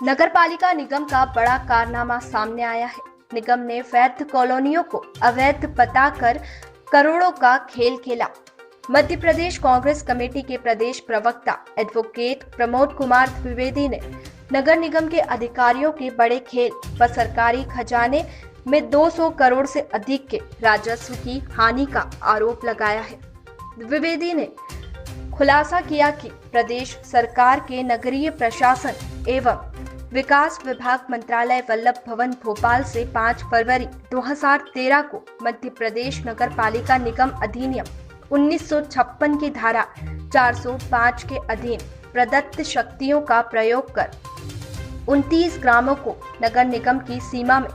नगरपालिका निगम का बड़ा कारनामा सामने आया है। निगम ने वैध कॉलोनियों को अवैध बताकर करोड़ों का खेल खेला। मध्य प्रदेश कांग्रेस कमेटी के प्रदेश प्रवक्ता एडवोकेट प्रमोद कुमार द्विवेदी ने नगर निगम के अधिकारियों के बड़े खेल व सरकारी खजाने में 200 करोड़ से अधिक के राजस्व की हानि का आरोप लगाया है। द्विवेदी ने खुलासा किया कि प्रदेश सरकार के नगरीय प्रशासन एवं विकास विभाग मंत्रालय वल्लभ भवन भोपाल से 5 फरवरी 2013 को मध्य प्रदेश नगर पालिका निगम अधिनियम 1956 की धारा 405 के अधीन प्रदत्त शक्तियों का प्रयोग कर 29 ग्रामों को नगर निगम की सीमा में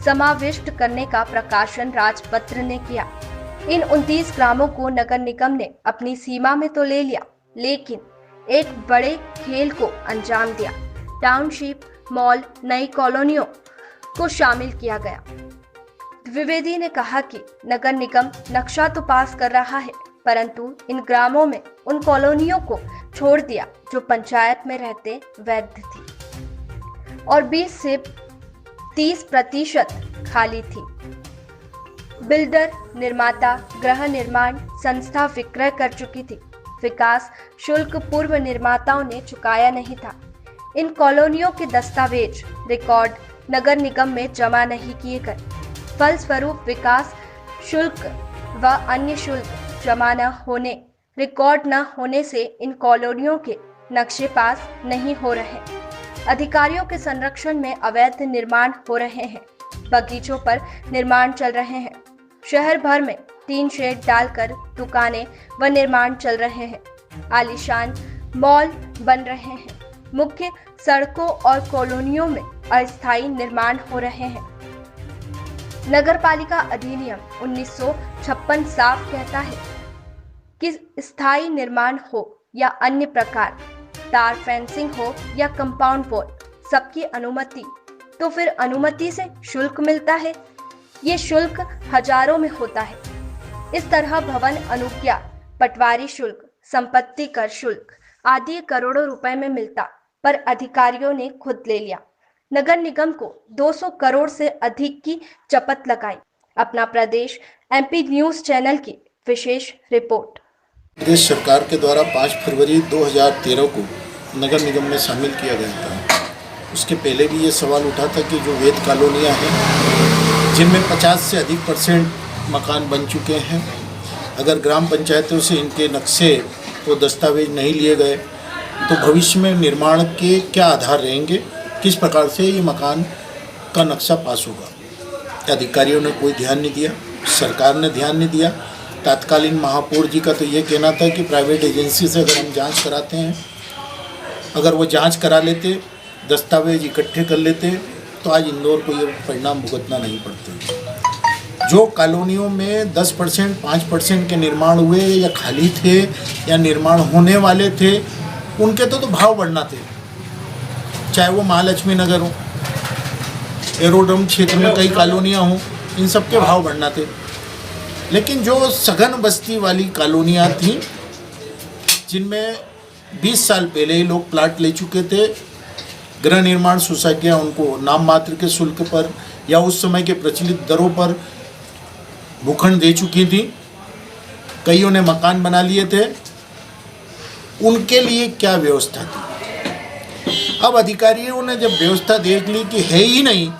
समाविष्ट करने का प्रकाशन राजपत्र ने किया। इन 29 ग्रामों को नगर निगम ने अपनी सीमा में तो ले लिया, लेकिन एक बड़े खेल को अंजाम दिया। टाउनशिप, मॉल, नई कॉलोनियों को शामिल किया गया। द्विवेदी ने कहा कि नगर निगम नक्शा तो पास कर रहा है, परंतु इन ग्रामों में उन कॉलोनियों को छोड़ दिया जो पंचायत में रहते वैध थी और 20 से 30% खाली थी। बिल्डर, निर्माता, गृह निर्माण संस्था विक्रय कर चुकी थी। विकास शुल्क पूर्व निर्माताओं ने चुकाया नहीं था। इन कॉलोनियों के दस्तावेज, रिकॉर्ड नगर निगम में जमा नहीं किए गए। फलस्वरूप विकास शुल्क व अन्य शुल्क जमा न होने, रिकॉर्ड न होने से इन कॉलोनियों के नक्शे पास नहीं हो रहे। अधिकारियों के संरक्षण में अवैध निर्माण हो रहे हैं। बगीचों पर निर्माण चल रहे हैं। शहर भर में 3 शेड डालकर दुकानें व निर्माण चल रहे हैं। आलीशान मॉल बन रहे हैं। मुख्य सड़कों और कॉलोनियों में अस्थायी निर्माण हो रहे हैं। नगरपालिका अधिनियम 1956 साफ कहता है कि स्थायी निर्माण हो या अन्य प्रकार, तार फेंसिंग हो या कंपाउंड वॉल, सबकी अनुमति, तो फिर अनुमति से शुल्क मिलता है। ये शुल्क हजारों में होता है। इस तरह भवन अनुज्ञा, पटवारी शुल्क, संपत्ति कर शुल्क आदि करोड़ों रुपए में मिलता, पर अधिकारियों ने खुद ले लिया। नगर निगम को 200 करोड़ से अधिक की चपत लगाई। अपना प्रदेश एमपी न्यूज चैनल की विशेष रिपोर्ट। प्रदेश सरकार के द्वारा 5 फरवरी 2013 को नगर निगम में शामिल किया गया था। उसके पहले भी ये सवाल उठा था कि जो वैध कॉलोनियाँ हैं जिनमें 50 से अधिक % मकान बन चुके हैं, अगर ग्राम पंचायतों से इनके नक्शे वो दस्तावेज नहीं लिए गए तो भविष्य में निर्माण के क्या आधार रहेंगे, किस प्रकार से ये मकान का नक्शा पास होगा। अधिकारियों ने कोई ध्यान नहीं दिया, सरकार ने ध्यान नहीं दिया। तत्कालीन महापौर जी का तो ये कहना था कि प्राइवेट एजेंसी से अगर हम जांच कराते हैं, अगर वो जांच करा लेते, दस्तावेज इकट्ठे कर लेते, तो आज इंदौर को ये परिणाम भुगतना नहीं पड़ते। जो कॉलोनियों में 10%, 5% के निर्माण हुए या खाली थे या निर्माण होने वाले थे, उनके तो भाव बढ़ना थे। चाहे वो महालक्ष्मी नगर हो, एरोड्रम क्षेत्र में कई कॉलोनियाँ हों, इन सब के भाव बढ़ना थे। लेकिन जो सघन बस्ती वाली कॉलोनियाँ थीं, जिनमें 20 साल पहले ही लोग प्लाट ले चुके थे, गृह निर्माण सोसाइटियाँ उनको नाम मात्र के शुल्क पर या उस समय के प्रचलित दरों पर भूखंड दे चुकी थी, कईयों ने मकान बना लिए थे, उनके लिए क्या व्यवस्था थी। अब अधिकारियों ने जब व्यवस्था देख ली कि है ही नहीं,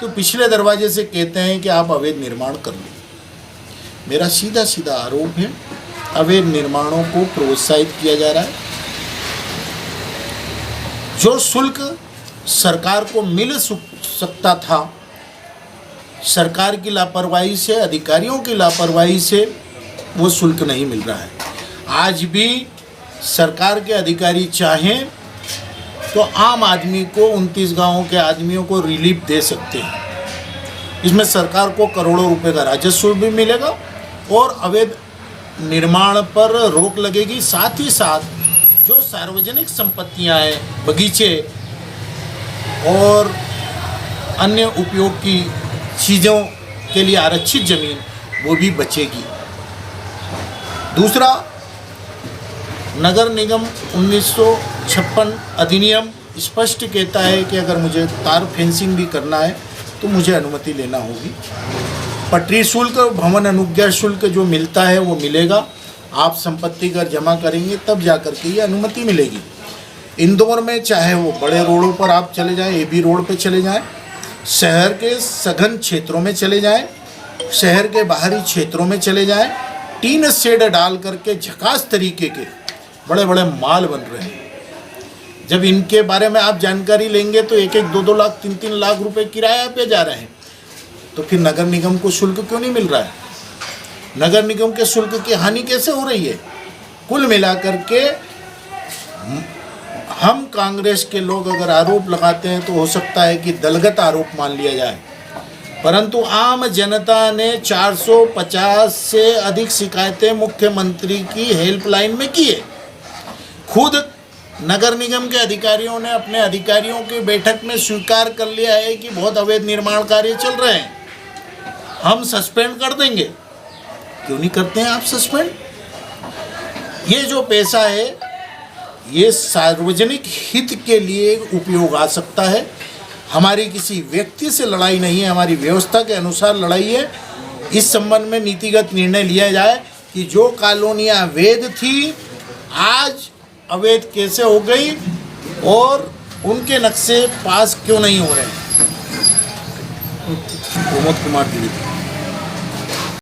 तो पिछले दरवाजे से कहते हैं कि आप अवैध निर्माण कर लो। मेरा सीधा सीधा आरोप है, अवैध निर्माणों को प्रोत्साहित किया जा रहा है। जो शुल्क सरकार को मिल सकता था, सरकार की लापरवाही से, अधिकारियों की लापरवाही से वो शुल्क नहीं मिल रहा है। आज भी सरकार के अधिकारी चाहें तो आम आदमी को, 29 गांवों के आदमियों को रिलीफ दे सकते हैं। इसमें सरकार को करोड़ों रुपए का राजस्व भी मिलेगा और अवैध निर्माण पर रोक लगेगी। साथ ही साथ जो सार्वजनिक संपत्तियां हैं, बगीचे और अन्य उपयोग की चीज़ों के लिए आरक्षित ज़मीन, वो भी बचेगी। दूसरा, नगर निगम 1956 अधिनियम स्पष्ट कहता है कि अगर मुझे तार फेंसिंग भी करना है तो मुझे अनुमति लेना होगी। पटरी शुल्क और भवन अनुज्ञा शुल्क जो मिलता है वो मिलेगा। आप संपत्ति कर जमा करेंगे तब जा कर के ये अनुमति मिलेगी। इंदौर में चाहे वो बड़े रोडों पर आप चले जाएं, एबी रोड पे चले जाएं, शहर के सघन क्षेत्रों में चले जाएं, शहर के बाहरी क्षेत्रों में चले जाएं, टीन शेड डाल करके झकास तरीके के बड़े बड़े माल बन रहे हैं। जब इनके बारे में आप जानकारी लेंगे तो 1-1, 2-2 लाख, 3-3 लाख रुपए किराया पे जा रहे हैं। तो फिर नगर निगम को शुल्क क्यों नहीं मिल रहा है? नगर निगम के शुल्क की हानि कैसे हो रही है? कुल मिलाकर के हम कांग्रेस के लोग अगर आरोप लगाते हैं तो हो सकता है कि दलगत आरोप मान लिया जाए, परंतु आम जनता ने 450 से अधिक शिकायतें मुख्यमंत्री की हेल्पलाइन में की है। खुद नगर निगम के अधिकारियों ने अपने अधिकारियों की बैठक में स्वीकार कर लिया है कि बहुत अवैध निर्माण कार्य चल रहे हैं, हम सस्पेंड कर देंगे। क्यों नहीं करते हैं आप सस्पेंड? ये जो पैसा है ये सार्वजनिक हित के लिए उपयोग आ सकता है। हमारी किसी व्यक्ति से लड़ाई नहीं है, हमारी व्यवस्था के अनुसार लड़ाई है। इस संबंध में नीतिगत निर्णय लिया जाए कि जो कॉलोनियाँ अवैध थी आज अवैध कैसे हो गई और उनके नक्शे पास क्यों नहीं हो रहे हैं। प्रमोद कुमार द्विवेदी।